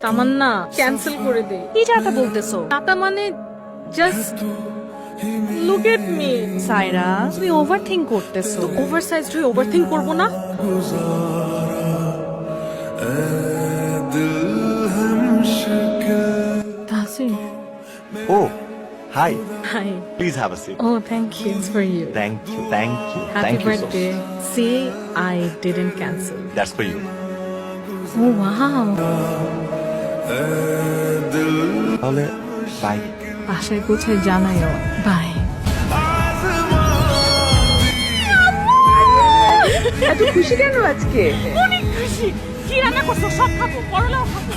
তামান্না cancel করে দে। কি যাতা বলতেছো? টাটা মানে just look at me. Saira, তুমি ওভার থিঙ্ক করতেছো। ওভারসাইজ হয়ে ওভারথিংক করব না। Tahsin. Oh, hi. Hi. Please have a seat. Oh, thank you. It's for you. Thank you, thank you, Happy thank you so birthday. much. See, I didn't cancel. That's for you. Oh, wow. তাহলে by. বাসায় কোথায় জানাইও। By. এত খুশি কেন আজকে? অনেক খুশি। কি রান্না করছো? সব খাবো, পরলাও খাবো।